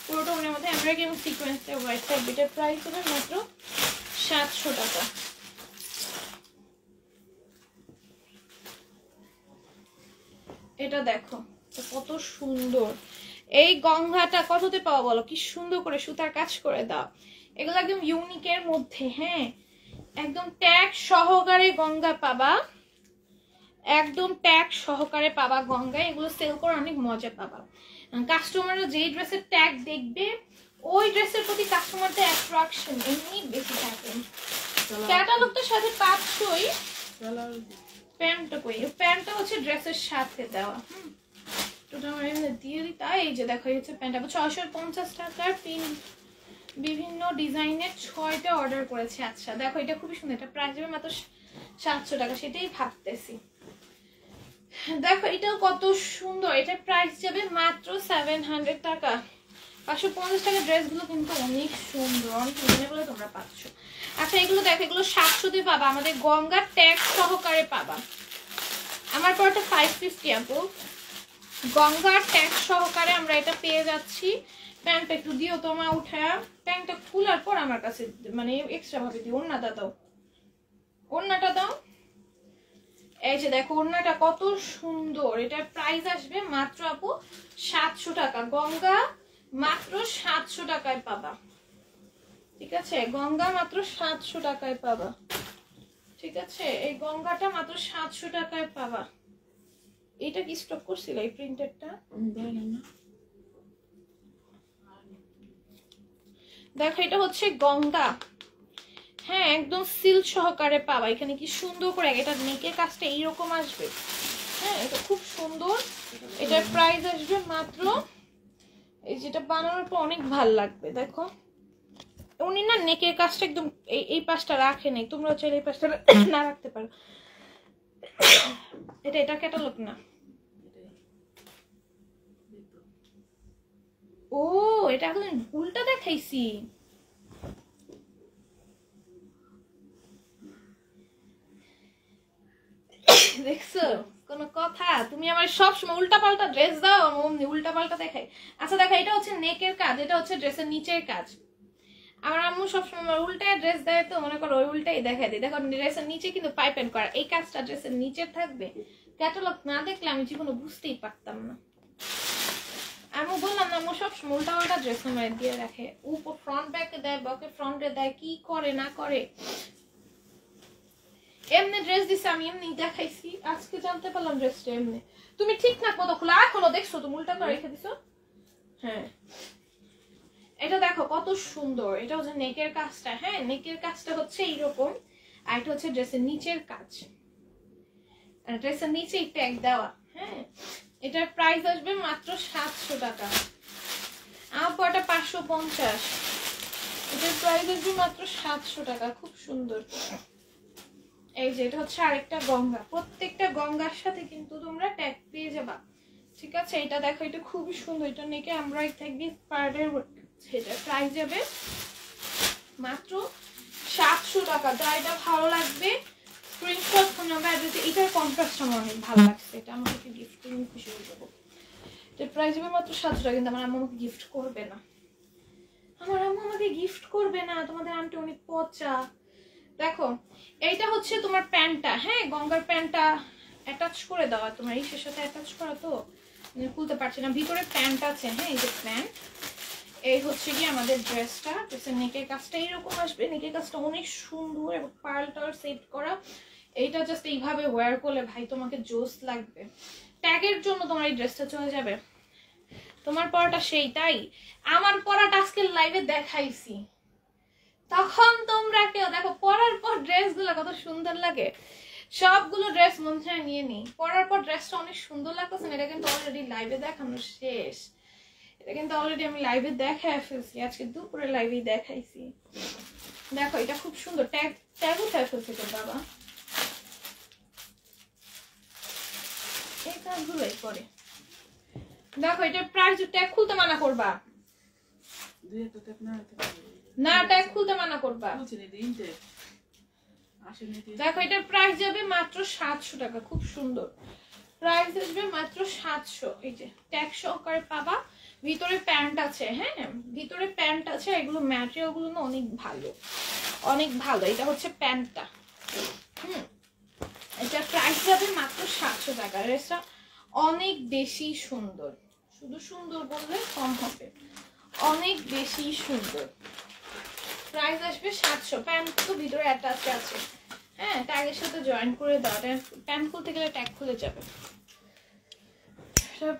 পুরোটা ওড়নার মধ্যে এমব্রয়ডারি এবং সিকোয়েন্সে ওয়ার্ক থাকবে। এটার প্রাইস হবে মাত্র 700 টাকা। এটা দেখো কত সুন্দর, এই গঙ্গাটা কততে পাওয়া বলো? কি সুন্দর করে সুতার কাজ করে দাও, এগুলো একদম ইউনিকের মধ্যে। হ্যাঁ একদম ট্যাগ সহকারে গঙ্গা পাবা, একদম ট্যাগ সহকারে পাবা গঙ্গা। এগুলো সেল করে অনেক মজা পাবা। কাস্টমাররা যেই ড্রেসের ট্যাগ দেখবে ওই ড্রেসের প্রতি কাস্টমারদের অ্যাট্রাকশন এমনি বেশি থাকে। ক্যাটালগটার সাথে পাচ্ছই, প্যান্টটা কই? প্যান্টটা হচ্ছে ড্রেসের সাথে দেওয়া। দিয়ে দিই তাই। এই যে দেখো হচ্ছে প্যান্ট, 650 টাকার বিভিন্ন ডিজাইনের 6টা অর্ডার করেছে। আচ্ছা দেখো এটা খুবই সুন্দর, এটা প্রাইস যাবে মাত্র 700 টাকা, সেটাই ভাবতেছি। দেখো এটাও কত সুন্দর, এটার প্রাইস যাবে মাত্র 700 টাকা। 550 টাকা ড্রেসগুলো কিন্তু অনেক সুন্দর, অনেক রিজনেবলে তোমরা পাচ্ছ। আচ্ছা এগুলো দেখো, এগুলো 700 দিয়ে পাবা, আমাদের গঙ্গার ট্যাগ সহকারে পাবা। আমার পরটা 550 আপু, গঙ্গার ট্যাগ সহকারে আমরা এটা পেয়ে যাচ্ছি। প্যান্টটা একটু দিও তোমার উঠায়, প্যান্টটা খোলার পর আমার কাছে মানে এক্সট্রা ভাবে দিও। ওড়নাটা দাও, ওড়নাটা দাও। এই যে দেখো ওড়নাটা কত সুন্দর, এটার প্রাইস আসবে মাত্র আপু 700 টাকা। গঙ্গা মাত্র 700 টাকায় পাবা, ঠিক আছে? গঙ্গা মাত্র 700 টাকায় পাবা, ঠিক আছে? এই গঙ্গাটা মাত্র 700 টাকায় পাবা। এটা কি স্টক করছিল এই প্রিন্টেডটা? দেখো এটা হচ্ছে গঙ্গা, হ্যাঁ একদম সিল্ক সহকারে পাবা। এখানে কি সুন্দর করে এটা নেকের কাজটা এইরকম আসবে, হ্যাঁ এটা খুব সুন্দর। এটার প্রাইস আসবে মাত্র, এই যেটা বানানোর পর অনেক ভালো লাগবে। দেখো উনি না নেকের কাজটা একদম এই পাশটা রাখে নাই, তোমরা চাইলে এই পাশটা না রাখতে পারো। এটা ক্যাটালগ না, ও এটা এখন ভুলটা দেখাইছি। দেখছো কোন কথা? তুমি আমার সবসময় উল্টা পাল্টা ড্রেস দাও, অমনি উল্টা পাল্টা দেখাই। আচ্ছা দেখো এটা হচ্ছে নেকের কাজ, এটা হচ্ছে ড্রেসের নিচের কাজ। আমার আম্মু সবসময় উল্টায় ড্রেস দেয়, তো মনে করো ওই উল্টাই দেখাই দিই। দেখো ড্রেসের নিচে কিন্তু পাইপেন করা, এই কাজটা ড্রেসের নিচে থাকবে। ক্যাটালগ না দেখলে আমি জীবনে বুঝতেই পারতাম না। আমি বললাম না আম্মু সবসময় উল্টা উল্টা ড্রেস আমার দিয়ে রাখে, উপর ফ্রন্ট ব্যাকে দেয়, ব্যাকে ফ্রন্টে দেয়, কি করে না করে। এমনি ড্রেস দিছে আমি এমনি দেখাইছি, আজকে জানতে পারলাম ড্রেসটা এমনি। তুমি ঠিক না মতো খোলা এখনো দেখছো, তুমি উল্টা করে রেখে দিছো। হ্যাঁ এটা দেখো কত সুন্দর, এটা হচ্ছে নেকের কাজটা। হ্যাঁ নেকের কাজটা হচ্ছে এইরকম, আর এটা হচ্ছে ড্রেসের নিচের কাজ, আর ড্রেসের নিচে ট্যাগ দেওয়া। হ্যাঁ এটার প্রাইস আসবে মাত্র 700 টাকা। আমার পরটা 550, এটার প্রাইস আসবে মাত্র 700 টাকা। খুব সুন্দর। এই যে এটা হচ্ছে আরেকটা গঙ্গা, প্রত্যেকটা গঙ্গার সাথে কিন্তু তোমরা ট্যাগ পেয়ে যাবা, ঠিক আছে? এটা দেখো এটা খুবই সুন্দর, এটা নেকে এমব্রয়ডারি থাকবে পার্টের, সেটা প্রাইস যাবে মাত্র 700 টাকা। যার এটা ভালো লাগবে স্ক্রিনশট ফোন নাম্বার অ্যাড্রেস। এটার কন্ট্রাস্ট আমার অনেক ভালো লাগছে, এটা আমাকে গিফট করে খুশি হয়ে যাবো। এটার প্রাইস যাবে মাত্র 700 টাকা, কিন্তু আমার আম্মু আমাকে গিফট করবে না, আমার আম্মু আমাকে গিফট করবে না, তোমাদের আন্টি অনেক পচা। দেখো এইটা হচ্ছে তোমার প্যান্টটা, হ্যাঁ গঙ্গার প্যান্টটা অ্যাটাচ করে দেওয়া, তোমার এই সাথে অ্যাটাচ করা, তো খুলতে পারছি না। ভিতরে প্যান্ট আছে, হ্যাঁ এই যে প্যান্ট। এই হচ্ছে কি আমাদের ড্রেসটা, ড্রেসের নেকের কাজটা এইরকম আসবে, নেকের কাজটা অনেক সুন্দর এবং পার্লটার সেট করা। এইটা জাস্ট এইভাবে ওয়্যার করলে ভাই তোমাকে জোস লাগবে। ট্যাগের জন্য তোমার এই ড্রেসটা চলে যাবে। তোমার পরাটা সেই, তাই আমার পরাটা আজকে লাইভে দেখাইছি, তখন তোমরা কেউ দেখো পরার পর ড্রেসগুলো কত সুন্দর লাগে, সবগুলো ড্রেস মন চায় নিয়ে নিই। পরার পর ড্রেসটা অনেক সুন্দর লাগতেছে না, এটা কিন্তু অলরেডি লাইভে দেখানো শেষ, এটা কিন্তু অলরেডি আমি লাইভে দেখায় ফেলছি, আজকে দুপুরে লাইভেই দেখাইছি। দেখো এটা খুব সুন্দর, ট্যাগ উঠায় ফেলছে তো বাবা, এই কাজগুলোই করে। দেখো এটার প্রাইস, ট্যাগ খুলতে মানা করবা না, ট্যাগ খুলতে মানা করবা। দেখো এটার প্রাইস যাবে মাত্র 700 টাকা, খুব সুন্দর প্রাইস আসবে মাত্র 700। এই যে ট্যাগ সহকারে পাবা, ভিতরে প্যান্ট আছে, হ্যাঁ ভিতরে প্যান্ট আছে, এগুলো ম্যাটেরিয়াল গুলো না অনেক ভালো, অনেক ভালো। এটা হচ্ছে প্যান্টটা, এটা প্রাইস যাবে মাত্র 700 টাকা। ড্রেসটা অনেক বেশি সুন্দর, শুধু সুন্দর বললে কম হবে, অনেক বেশি সুন্দর। প্রাইস আসবে 700। প্যান্ট তো ভিতরে অ্যাটাচ আছে, হ্যাঁ ট্যাগের সাথে জয়েন করে দাও, প্যান্ট খুলতে গেলে ট্যাগ খুলে যাবে।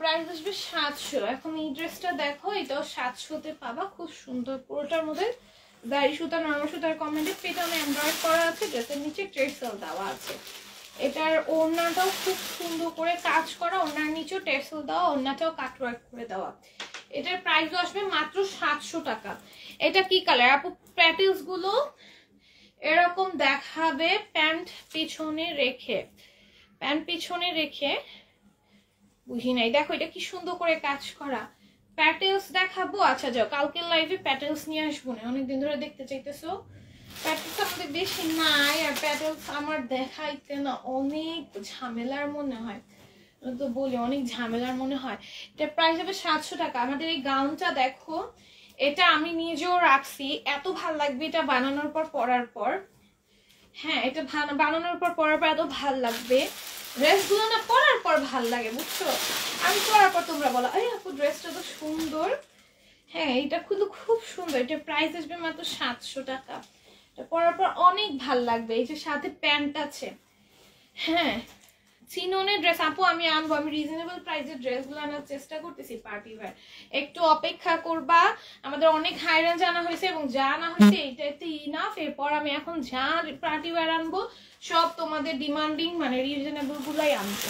প্রাইস আসবে 700। এখন এই ড্রেসটা দেখো, এটাও 700-তে পাবা, খুব সুন্দর। পুরোটার মধ্যে দাড়ি সুতা, নরমাল সুতার কমেন্টে পেটানো এমব্রয়ডারি করা আছে, ড্রেসের নিচে টেসেল দেওয়া আছে। এটার ওড়নাটাও খুব সুন্দর করে কাজ করা, ওড়নার নিচেও টেসেল দেওয়া, ওড়নাটাও কাটওয়ার্ক করে দেওয়া। এটার প্রাইস আসবে মাত্র 700 টাকা। এটা কি কালার আপু? প্যাটেলস গুলো এরকম দেখাবে, প্যান্ট পিছনে রেখে, প্যান্ট পিছনে রেখে, বুঝি নাই। দেখো এটা কি সুন্দর করে কাজ করা, প্যাটেলস দেখাবো। আচ্ছা যাও, কালকের লাইভে প্যাটেলস নিয়ে আসবো না, অনেকদিন ধরে দেখতে চাইতেছো। প্যাটেলস আমাদের বেশি নাই, আর প্যাটেলস আমার দেখাইতে না অনেক ঝামেলার মনে হয়, তো বলি অনেক ঝামেলার মনে হয়। এটা প্রাইস হবে 700 টাকা। আমাদের এই গাউনটা দেখো, এটা আমি নিজেও রাখছি, এত ভাল লাগবে এটা বানানোর পর পরার পর, হ্যাঁ এটা বানানোর পর পরার পর এত ভাল লাগবে। ড্রেসগুলো না পরার পর ভাল লাগে, বুঝছো? আমি পরার পর তোমরা বলো এই আপু ড্রেসটা তো সুন্দর, হ্যাঁ এটা কিন্তু খুব সুন্দর। এটা প্রাইস আসবে মাত্র 700 টাকা। এটা পরার পর অনেক ভাল লাগবে। এই যে সাথে প্যান্ট আছে, হ্যাঁ চিননের ড্রেস আপু আমি আনবো, আমি রিজনেবল প্রাইসের ড্রেসগুলো আনার চেষ্টা করতেছি পার্টি ওয়্যার, একটু অপেক্ষা করবা। আমাদের অনেক হাই রেঞ্জ আনা হয়েছে, এবং যা আনা হয়েছে এইটাতে ইনাফ। এরপর আমি এখন যা পার্টি ওয়্যার আনবো সব তোমাদের ডিমান্ডিং মানে রিজনেবল গুলাই আনবো,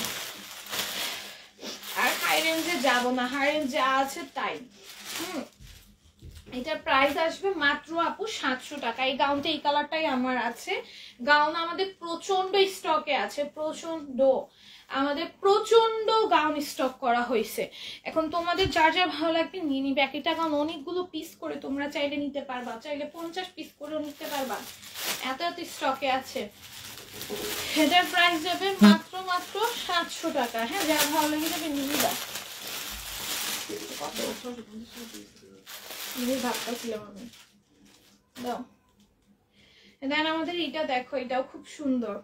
আর হাই রেঞ্জে যাবো না, হাই রেঞ্জ যা আছে তাই। এটার প্রাইস আসবে মাত্র আপু 700 টাকা। এই গাউনটা এই কালারটাই আমার আছে। গাউন আমাদের প্রচন্ড স্টকে আছে, প্রচন্ড, আমাদের প্রচন্ড গাউন স্টক করা হয়েছে। এখন তোমাদের যার যা ভালো লাগবে নিয়ে নিবে। একটা গাউন অনেকগুলো পিস করে তোমরা চাইলে নিতে পারবা, চাইলে 50 পিস করেও নিতে পারবা, এত এত স্টকে আছে। এটার প্রাইস যাবে মাত্র 700 টাকা। হ্যাঁ যা ভালো লাগে যাবে নিয়ে নিবা। ভাবতেছিলাম আমি দাও। দেন আমাদের এটা দেখো, এটাও খুব সুন্দর।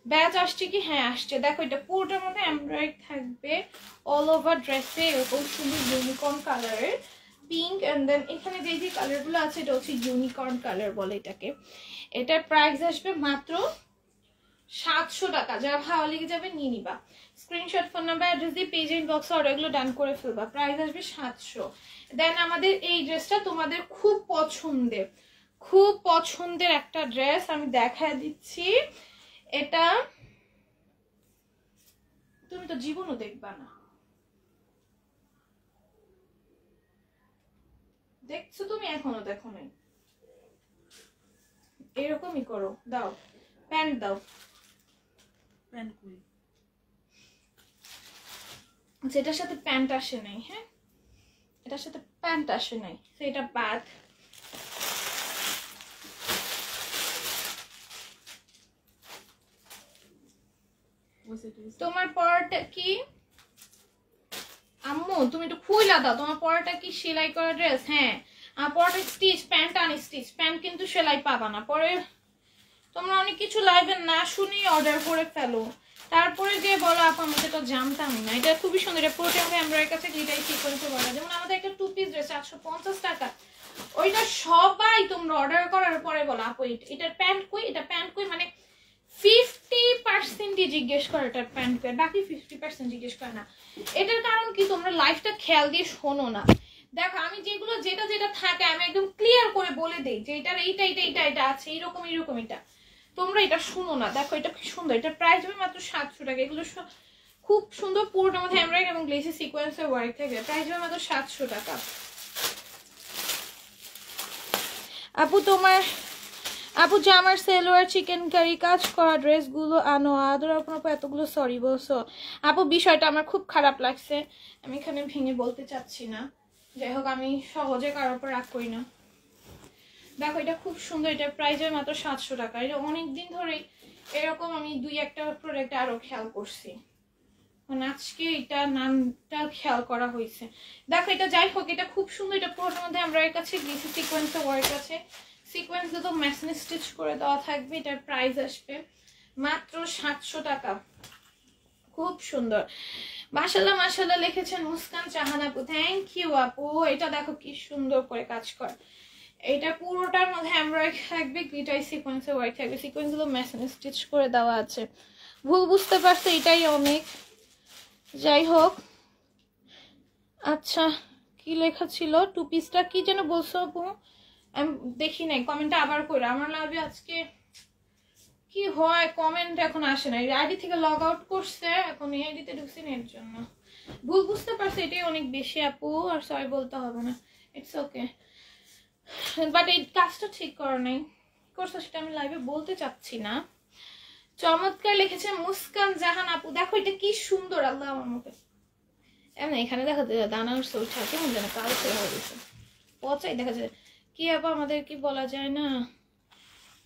ব্যাচ আসছে কি? হ্যাঁ আসছে। দেখো এটা পুরোটার মধ্যে এমব্রয়ডারি থাকবে, অল ওভার ড্রেসে এরকম সুন্দর ইউনিকর্ন কালারের পিঙ্ক, এন্ড দেন এখানে যে যে কালারগুলো আছে এটা হচ্ছে ইউনিকর্ন কালার বলে এটাকে। এটার প্রাইস আসবে মাত্র 700 টাকা। যারা ভালো লেগে যাবে নিয়ে নিবা। স্ক্রিনশট, ফোন নাম্বার, অ্যাড্রেস দিয়ে পেজ ইনবক্সে অর্ডারগুলো ডান করে ফেলবা। প্রাইস আসবে 700। দেন আমাদের এই ড্রেসটা তোমাদের খুব পছন্দের, খুব পছন্দের একটা ড্রেস আমি দেখায় দিচ্ছি। এটা তুমি তো জীবনও দেখবা না, দেখছো তুমি এখনো দেখো নাই। এরকমই করো, দাও প্যান্ট দাও, প্যান্ট কই? যেটার সাথে প্যান্ট আসে নাই, হ্যাঁ এটার সাথে প্যান্ট আসে নাই, সেটা বাদ। তোমার পরাটা কি আম্মু? তুমি একটু খুইলা দাও, তোমার পরাটা কি সেলাই করা ড্রেস? হ্যাঁ আর পরাটা স্টিচ, প্যান্ট আনস্টিচ, প্যান্ট কিন্তু সেলাই পাবা না। পরে তোমরা অনেক কিছু লাইভে না শুনেই অর্ডার করে ফেলো, তারপরে যে বলো আপু আমি সেটা জানতাম না। এটা খুবই সুন্দর, এটা পুরোটা এমব্রয়ডারি কাছে গ্লিটার সিকোয়েন্সে বলা। যেমন আমাদের একটা 2 পিস ড্রেস 850 টাকা, ওইটা সবাই তোমরা অর্ডার করার পরে বলো আপু এটার প্যান্ট কই, এটা প্যান্ট কই, মানে 50% জিজ্ঞেস করে এটার প্যান্ট কই, বাকি 50% জিজ্ঞেস করে না। এটার কারণ কি তোমরা লাইফটা খেয়াল দিয়ে শোনো না। দেখো আমি যেগুলো যেটা যেটা থাকে আমি একদম ক্লিয়ার করে বলে দেই যে এটার এইটা এইটা এইটা এটা আছে, এইরকম এইরকম এটা, তোমরা এটা শুনো না। দেখো এটা কি সুন্দর, এটা প্রাইস হবে মাত্র 700 টাকা। এগুলো খুব সুন্দর, পুরোটার মধ্যে এমব্রয়ডারি এবং গ্লেসি সিকোয়েন্সের ওয়ার্ক থাকবে, প্রাইস হবে মাত্র 700 টাকা। আপু তোমার আপু জামার সেলোয়ার চিকেন কারি কাজ করা ড্রেসগুলো আনো, আদর আপনার এতগুলো সরি বলছো আপু, বিষয়টা আমার খুব খারাপ লাগছে, আমি এখানে ভেঙে বলতে চাচ্ছি না, যাই হোক আমি সহজে কারোর উপর রাগ করি না। দেখো এটা খুব সুন্দর, এটা প্রাইস হয় মাত্র 700 টাকা। এটা অনেকদিন ধরেই এরকম আমি 2-1টা প্রোডাক্ট আরো খেয়াল করছি, মানে আজকে এটা নামটা খেয়াল করা হয়েছে। দেখো এটা যাই হোক এটা খুব সুন্দর, এটা পুরোটার মধ্যে আমরা এর কাছে গ্লিসি সিকোয়েন্সের ওয়ার্ক আছে, সিকোয়েন্স তো মেশিন স্টিচ করে দেওয়া থাকবে। এটার প্রাইস আসবে মাত্র 700 টাকা। খুব সুন্দর, মাশাআল্লাহ মাশাআল্লাহ লিখেছেন মুস্কান জাহান আপু, থ্যাংক ইউ আপু। এটা দেখো কি সুন্দর করে কাজ করে, এটা পুরোটার মধ্যে এমব্রয়ডারি থাকবে, গ্লিটার সিকোয়েন্সের ওয়ার্ক থাকবে, সিকোয়েন্সগুলো মেশিন স্টিচ করে দেওয়া আছে। ভুল বুঝতে পারছো এটাই অনেক, যাই হোক। আচ্ছা কি লেখা ছিল, টু পিসটা কি যেন বলছো আপু, আমি দেখি নাই কমেন্টটা আবার করে। আমার লাভে আজকে কি হয় কমেন্ট এখন আসে না, আইডি থেকে লগ আউট করছে, এখন এই আইডিতে ঢুকছি না, এর জন্য ভুল বুঝতে পারছে, এটাই অনেক বেশি আপু, আর সরি বলতে হবে না, ইটস ওকে। বাট এই কাজটা ঠিক করো নাই, করছো সেটা আমি লাইভে বলতে চাচ্ছি না। চমৎকার লিখেছে মুস্কান জাহান আপু, দেখো এটা কি সুন্দর, আল্লাহ আমার মুখে এমন এখানে দেখা যায় দানার সৌটা কেমন যেন কালো হয়ে গেছে, পচাই দেখা যায় কি আপু, আমাদের কি বলা যায় না।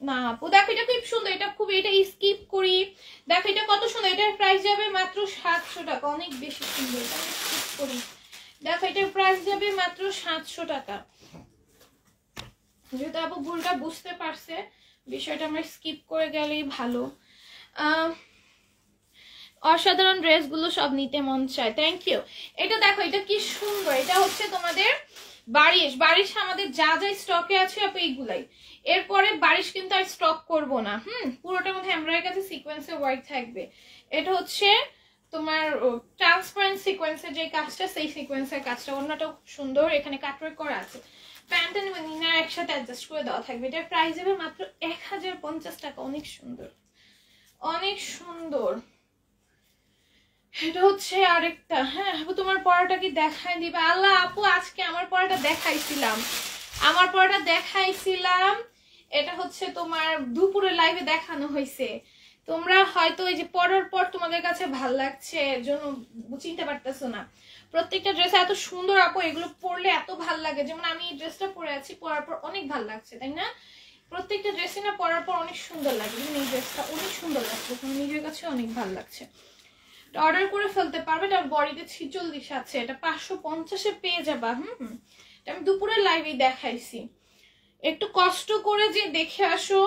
না আপু দেখো এটা খুব সুন্দর, এটা খুব, এটা স্কিপ করি। দেখো এটা কত সুন্দর, এটার প্রাইস যাবে মাত্র 700 টাকা, অনেক বেশি সুন্দর, এটা আমি স্কিপ করি। দেখো এটার প্রাইস যাবে মাত্র 700 টাকা। যেহেতু আপু ভুলটা বুঝতে পারছে, বিষয়টা আমরা স্কিপ করে গেলেই ভালো। অসাধারণ ড্রেসগুলো সব নিতে মন চায়, থ্যাংক ইউ। এটা দেখো এটা কি সুন্দর, এটা হচ্ছে তোমাদের বারিশ আমাদের যা যা স্টকে আছে আপু এইগুলাই, এরপরে বারিশ কিন্তু আর স্টক করব না। পুরোটার মধ্যে এমব্রয়ডারি কাছে সিকোয়েন্সের ওয়ার্ক থাকবে। এটা হচ্ছে তোমার ট্রান্সপারেন্ট সিকোয়েন্সের যে কাজটা, সেই সিকোয়েন্সের কাজটা, অন্যটাও খুব সুন্দর, এখানে কাটওয়ার্ক করা আছে। প্যান্ট এবং ইনার একসাথে অ্যাডজাস্ট করে দেওয়া থাকবে। এটার প্রাইস হবে মাত্র 1050 টাকা, অনেক সুন্দর অনেক সুন্দর। এটা হচ্ছে আরেকটা, হ্যাঁ আপু তোমার পড়াটা কি দেখাই দিবে? আল্লাহ আপু আজকে আমার পড়াটা দেখাইছিলাম, এটা হচ্ছে তোমার দুপুরে লাইভে দেখানো হয়েছে। তোমরা হয়তো এই যে পড়ার পর তোমাদের কাছে ভাল লাগছে এর জন্য চিনতে পারতেছো না। প্রত্যেকটা ড্রেস এত সুন্দর আপু, এগুলো পরলে এত ভাল লাগে, যেমন আমি এই ড্রেসটা পরে আছি, পরার পর অনেক ভাল লাগছে, তাই না? প্রত্যেকটা ড্রেসই না পরার পর অনেক সুন্দর লাগে, এই ড্রেসটা অনেক সুন্দর লাগছে, নিজের কাছে অনেক ভাল লাগছে। অর্ডার করে ফেলতে পারবে, এটা বডিতে 46 আছে, এটা 550-এ পেয়ে যাবা। আমি দুপুরের লাইভে দেখাইছি, একটু কষ্ট করে যে দেখে আসো,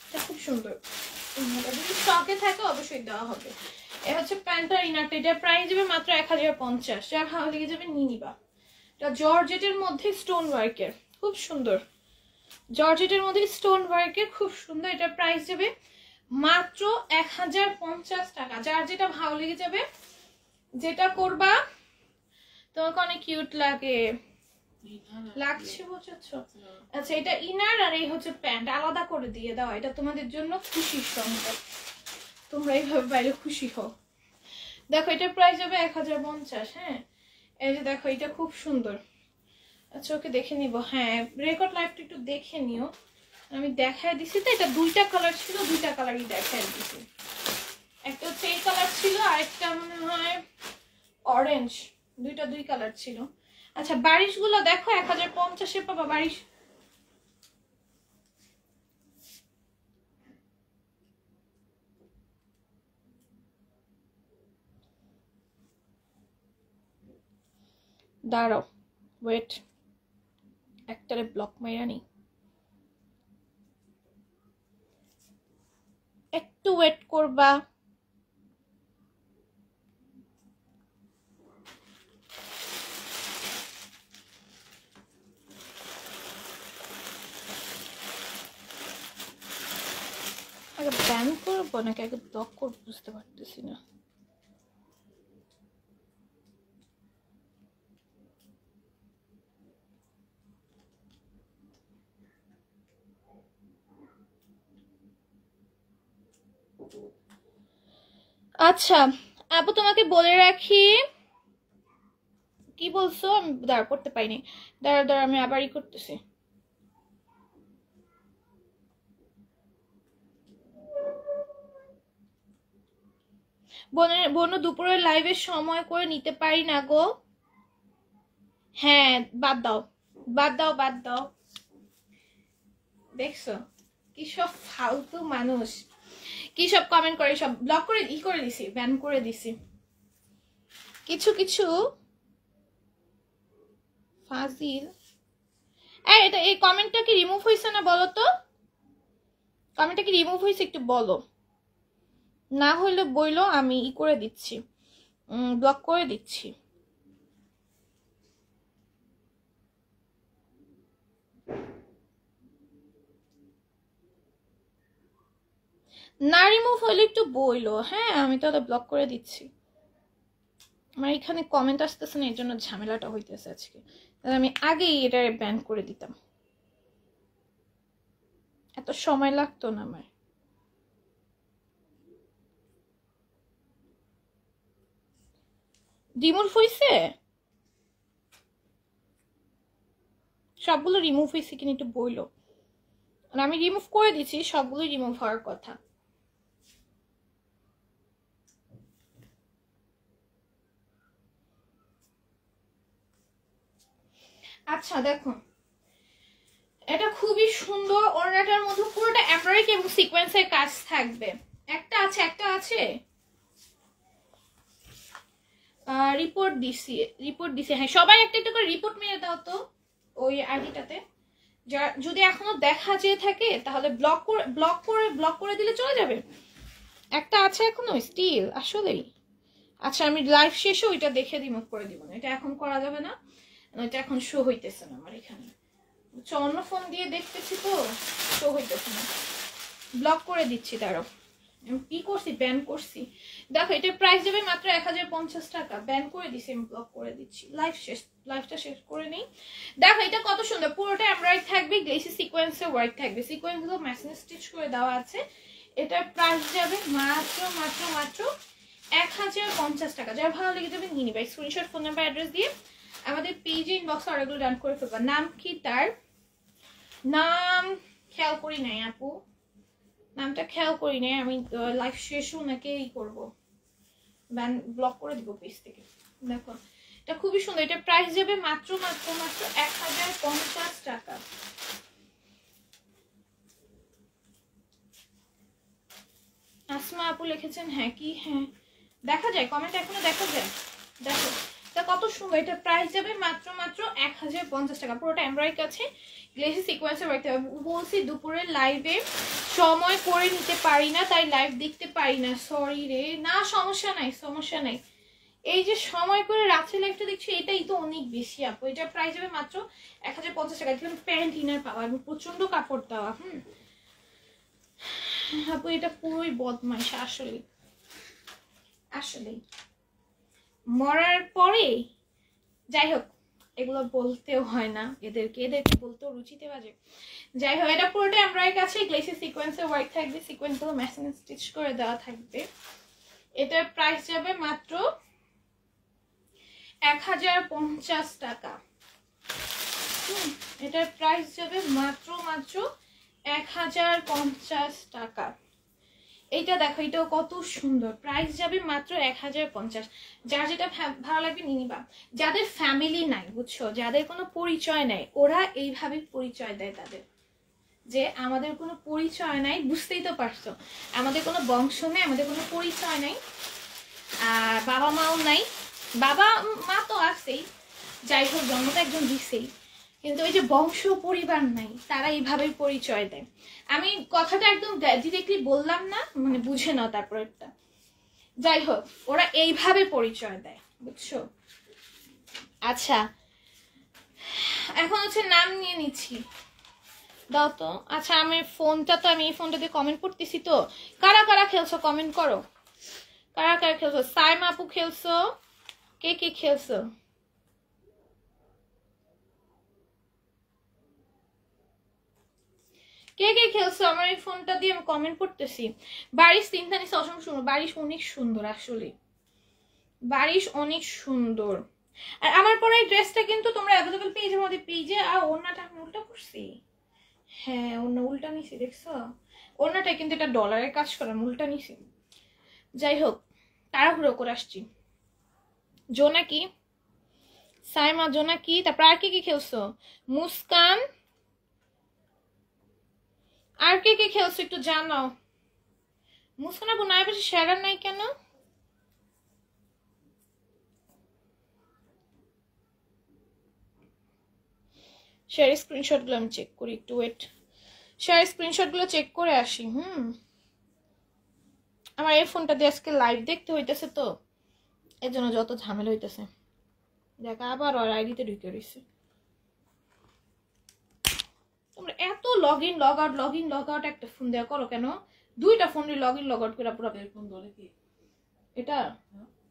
এটা খুব সুন্দর, যদি স্টকে থাকে অবশ্যই দেওয়া হবে। এ হচ্ছে প্যান্ট আর ইনারটা, এটার প্রাইস যাবে মাত্র 1050, যার ভালো লেগে যাবে নিয়ে নিবা। এটা জর্জেটের মধ্যে স্টোন ওয়ার্কের, খুব সুন্দর, জর্জেটের মধ্যে স্টোন ওয়ার্কের, খুব সুন্দর। এটার প্রাইস যাবে মাত্র 1050 টাকা। যার যেটা ভালো লেগে যাবে যেটা করবা, তোমাকে অনেক কিউট লাগছে বুঝেছো? আচ্ছা এটা ইনার আর এই হচ্ছে প্যান্ট, আলাদা করে দিয়ে দাও, এটা তোমাদের জন্য খুশির সংবাদ, তোমরা এইভাবে বাইরে খুশি হও। দেখো এটার প্রাইস যাবে 1050। হ্যাঁ এই যে দেখো এটা খুব সুন্দর। আচ্ছা ওকে দেখে নিব, হ্যাঁ রেকর্ড লাইভটা একটু দেখে নিও, আমি দেখায় দিছি তো, এটা 2টা কালার ছিল, 2টা কালারই দেখায় দিছি, একটা হচ্ছে এই কালার ছিল আর একটা মনে হয় অরেঞ্জ, 2 কালার ছিল। আচ্ছা বারিশগুলো দেখো 1050-এ পাবা বারিশ। দাঁড়াও ওয়েট, একটারে ব্লক মাইরা নি, একটু ওয়েট করবা। আগে ব্যান করবো নাকি আগে ব্লক করবো বুঝতে পারতেছি না। আচ্ছা আপু তোমাকে বলে রাখি, কি বলছো আমি দাঁড়া করতে পাইনি, দাঁড়া আমি আবারই করতেছি। বোন দুপুরের লাইভের সময় করে নিতে পারি না গো। হ্যাঁ বাদ দাও বাদ দাও বাদ দাও। দেখছো কি সব ফালতু মানুষ, কি সব কমেন্ট করে, সব ব্লক করে করে দিছি, ব্যান করে দিছি। কিছু কিছু ফাজিল। এটা এই কমেন্টটা কি রিমুভ হয়েছে না বলো তো, কমেন্টটা কি রিমুভ হয়েছে একটু বলো, না হলে বইলো আমি করে দিচ্ছি, ব্লক করে দিচ্ছি। না রিমুভ হলে একটু বইলো, হ্যাঁ আমি তো ব্লক করে দিচ্ছি। আমার এখানে কমেন্ট আসতেছে না, এর জন্য ঝামেলাটা হইতেছে আজকে, তাহলে আমি আগেই এটা ব্যান করে দিতাম, এত সময় লাগতো না আমার। রিমুভ হয়েছে, সবগুলো রিমুভ হয়েছে কিনা একটু বইলো, আমি রিমুভ করে দিচ্ছি, সবগুলো রিমুভ হওয়ার কথা। আচ্ছা দেখো এটা খুবই সুন্দর, ওড়নাটার মধ্যে পুরোটা এমব্রয়ডারি এবং সিকোয়েন্সের কাজ থাকবে। একটা আছে রিপোর্ট দিছি হ্যাঁ সবাই একটা একটা করে রিপোর্ট মেরে দাও তো ওই আইডিটাতে, যদি এখনো দেখা যেয়ে থাকে তাহলে ব্লক করে দিলে চলে যাবে। একটা আছে এখনো স্টিল আসলেই। আচ্ছা আমি লাইভ শেষে ওইটা দেখে রিমুভ করে দিব না, এটা এখন করা যাবে না, এটা এখন শো হইতেছে না আমার এখানে, অন্য ফোন দিয়ে দেখতেছি তো শো হইতেছে না, ব্লক করে দিচ্ছি। তারও কি করছি, ব্যান করছি। দেখো এটার প্রাইস যাবে মাত্র 1050 টাকা, ব্যান করে দিছি আমি, ব্লক করে দিচ্ছি। লাইভটা শেষ করে নেই। দেখো এটা কত সুন্দর, পুরোটা এমব্রয়ডারি থাকবে, গ্লেসি সিকোয়েন্সের ওয়ার্ক থাকবে, সিকোয়েন্স গুলো মেশিন স্টিচ করে দেওয়া আছে। এটার প্রাইস যাবে মাত্র মাত্র মাত্র 1050 টাকা। যার ভালো লেগে যাবে নিয়ে নিবে, স্ক্রিনশট ফোন নাম্বার অ্যাড্রেস দিয়ে আমাদের পেজে ইনবক্সে অর্ডারগুলো ডান করে ফেলবা। নাম কি তার, নাম খেয়াল করি নাই আপু, নামটা খেয়াল করি নাই আমি, লাইভ শেষও নাকি করবো, ব্লক করে দিব পেজ থেকে। দেখো এটা খুবই সুন্দর, এটা প্রাইস যাবে মাত্র মাত্র মাত্র 1050 টাকা। আসমা আপু লিখেছেন হ্যাঁ কি, হ্যাঁ দেখা যায় কমেন্ট এখনো দেখা যায়। দেখো এটা কত সুন্দর, এটা প্রাইস যাবে মাত্র মাত্র 1050 টাকা, পুরোটা এমব্রয়ডারি আছে, গ্লেসি সিকোয়েন্সে রাখতে হবে। বলছি দুপুরের লাইভে সময় করে নিতে পারি না, তাই লাইভ দেখতে পারি না, সরি রে। না সমস্যা নাই, এই যে সময় করে রাত্রে লাইভটা দেখছি এটাই তো অনেক বেশি আপু। এটা প্রাইস যাবে মাত্র 1050 টাকা, কিন্তু প্যান্ট ইনার পাওয়া এবং প্রচন্ড কাপড় দেওয়া। আপু এটা পুরোই বদমাইশ আসলেই মরার পরে। যাই হোক এগুলো বলতেও হয় না এদেরকে বলতেও রুচিতে বাজে। যাই হোক এটা পুরোটা এমব্রয়ডারি কাছে, গ্লেসি সিকোয়েন্সের ওয়ার্ক থাকবে, সিকোয়েন্সগুলো মেশিন স্টিচ করে দেওয়া থাকবে। এটার প্রাইস যাবে মাত্র 1050 টাকা। এটার প্রাইস যাবে মাত্র মাত্র 1050 টাকা। এইটা দেখো এটাও কত সুন্দর, প্রাইস যাবে মাত্র 1050। যার যেটা ভালো লাগবে নিয়ে নিবা। যাদের ফ্যামিলি নাই বুঝছো, যাদের কোনো পরিচয় নাই, ওরা এইভাবে পরিচয় দেয় তাদের, যে আমাদের কোনো পরিচয় নাই, বুঝতেই তো পারছো আমাদের কোনো বংশ নেই, আমাদের কোনো পরিচয় নাই, আর বাবা মাও নাই, বাবা মা তো আছেই, যাই হোক জন্মটা একজন দিছেই, কিন্তু ওই যে বংশ পরিবার নাই, তারা এইভাবেই পরিচয় দেয়। আমি কথাটা একদম ডিরেক্টলি বললাম না, মানে বুঝে নাও তারপর একটা। যাই হোক ওরা এইভাবে পরিচয় দেয় বুঝছো। আচ্ছা এখন হচ্ছে নাম নিয়ে নিচ্ছি, দাও তো। আচ্ছা আমি এই ফোনটা দিয়ে কমেন্ট করতেছি তো, কারা কারা খেলছো কমেন্ট করো, কারা কারা খেলছো। সাইমা আপু খেলছো, কে কে খেলছো। কে কে খেলছো আমার এই ফোনটা দিয়ে? আমি কমেন্ট করতেছি। বারিশ তিনটা নিচে অসংখ্য সুন্দর। বারিশ অনেক সুন্দর, আসলে বারিশ অনেক সুন্দর। আর আমার পরে এই ড্রেসটা কিন্তু তোমরা অ্যাভেলেবল পেজের মধ্যে পেজে। আর ওড়নাটা আমি উল্টা করছি, হ্যাঁ ওড়না উল্টা নিছি, দেখছো ওড়নাটা কিন্তু এটা ডলারের কাজ করা, উল্টা নিছি। যাই হোক, তাড়াহুড়ো করে আসছি। জোনাকি, সাইমা জোনাকি, তারপর আর কি কি খেলছো? মুস্কান, আর কে কে খেলছো একটু জানাও। মুস্কান আপু নাই বেশি শেয়ার নাই কেন? শেয়ার স্ক্রিনশট গুলো আমি চেক করি, একটু ওয়েট। শেয়ার স্ক্রিনশট গুলো চেক করে আসি। আমার এই ফোনটা দিয়ে আজকে লাইভ দেখতে হইতেছে, তো এর জন্য যত ঝামেলা হইতেছে। দেখ আবার আর আইডিতে ঢুকে রয়েছে। তোমরা এত লগ ইন লগ আউট একটা ফোন দেওয়া করো কেন? দুইটা phone log in log out করে পুরো ফোন ধরে কি এটা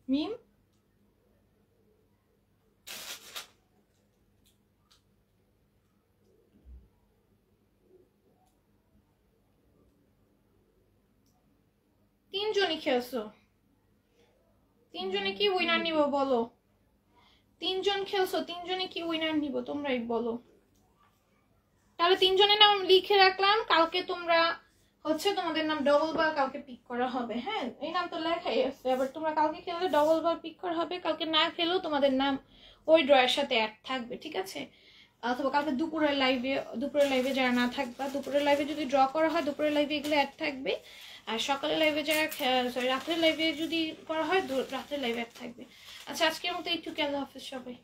মিম। তিনজনই খেলছো, তিনজনে কি উইনার নিব বলো? তিনজন খেলছো, তিনজনে কি উইনার নিব তোমরাই বলো। তাহলে তিনজনের নাম লিখে রাখলাম, কালকে তোমরা হচ্ছে তোমাদের নাম ডবল বার কালকে পিক করা হবে। হ্যাঁ এই নাম তো লেখাই আছে, আবার তোমরা কালকে খেললে ডবল বার পিক করা হবে, কালকে না খেলেও তোমাদের নাম ওই ড্রয়ের সাথে অ্যাড থাকবে, ঠিক আছে? অথবা কালকে দুপুরের লাইভে যারা না থাকবা, দুপুরের লাইভে যদি ড্র করা হয় দুপুরের লাইভে এগুলো অ্যাড থাকবে। আর সকালের লাইভে যারা সরি রাত্রের লাইভে যদি করা হয় রাত্রের লাইভে অ্যাড থাকবে। আচ্ছা আজকের মতো একটু আল্লাহ হাফেজ সবাই।